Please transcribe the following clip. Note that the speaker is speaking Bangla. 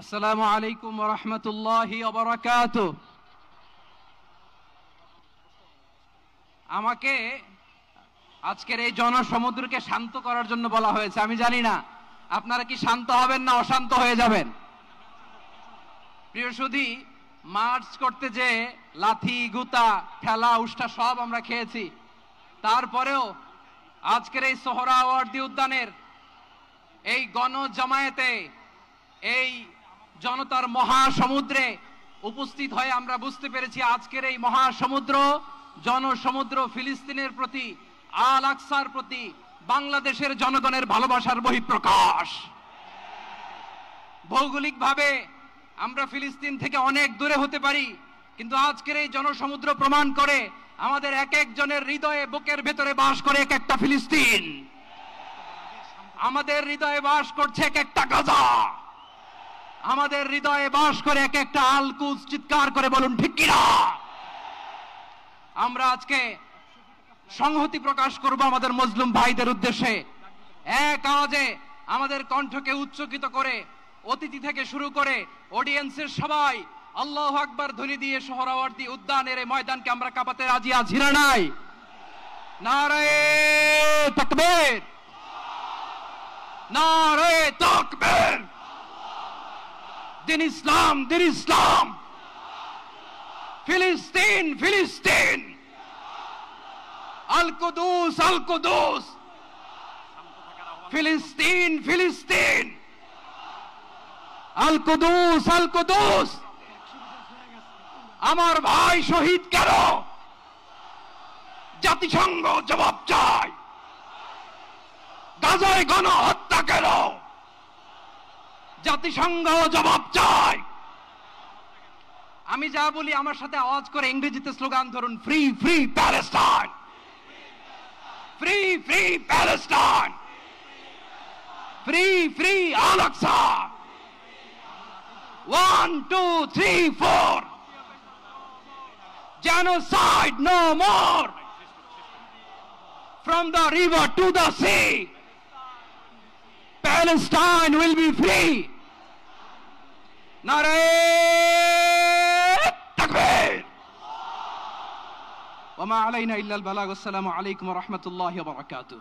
আসসালামু আলাইকুম ওয়া রাহমাতুল্লাহি ওয়া বারাকাতুহু। আমাকে আজকের এই জনসমুদ্রকে শান্ত করার জন্য বলা হয়েছে। আমি জানি না আপনারা কি শান্ত হবেন না অশান্ত হয়ে যাবেন। প্রিয় সুধী, মার্চ করতে যে লাথি গুতা ঠেলা উষ্টা সব আমরা খেয়েছি, তারপরেও আজকের এই সোহরাওয়ার্দী উদ্যানের এই গণজামায়াতে, এই জনতার মহাসমুদ্রে উপস্থিত হয়ে আমরা বুঝতে পেরেছি আজকের এই মহাসমুদ্র, জনসমুদ্র ফিলিস্তিনের প্রতি, আল আকসার প্রতি বাংলাদেশের জনগণের ভালোবাসার বহিঃপ্রকাশ। ভৌগোলিকভাবে আমরা ফিলিস্তিন থেকে অনেক দূরে হতে পারি, কিন্তু আজকের এই জনসমুদ্র প্রমাণ করে আমাদের এক একজনের হৃদয়ে, বুকের ভেতরে বাস করে এক একটা ফিলিস্তিন। আমাদের হৃদয়ে বাস করছে এক একটা গাজা, আমাদের হৃদয়ে বাস করে এক একটা আল কুদস। চিৎকার করে বলুন ঠিক কিনা। আমরা আজকে সংহতি প্রকাশ করব আমাদের মুসলিম ভাইদের উদ্দেশ্যে। এক আওয়াজে আমাদের কণ্ঠকে উচ্চকিত করে অতিথি থেকে শুরু করে অডিয়েন্সের সবাই আল্লাহু আকবার ধ্বনি দিয়ে সোহরাওয়ার্দী উদ্যানের এই ময়দানকে আমরা কাঁপাতে রাজি আছি না নাই? নারায়ে তাকবীর, নারায়ে তাকবীর। দিন ইসলাম, দিন ইসলাম। ফিলিস্তিন, ফিলিস্তিন। আল কুদুস, আল কুদুস। ফিলিস্তিন, ফিলিস্তিন। আল কুদুস, আল কুদুস। আমার ভাই শহীদ কেন? জাতিসংঘ জবাব চায়। গাজায় গণহত্যা কেন? জাতিসংঘ জবাব চায়। আমি যা বলি আমার সাথে আওয়াজ করে ইংরেজিতে স্লোগান ধরুন, free free Palestine, free free Palestine, free free Al Aqsa. 1 2 3 4, genocide no more. From the river to the sea, Palestine will be free. Nare takbir. Wa ma alayna illa al balagh. Assalamu alaykum wa rahmatullahi wa barakatuh.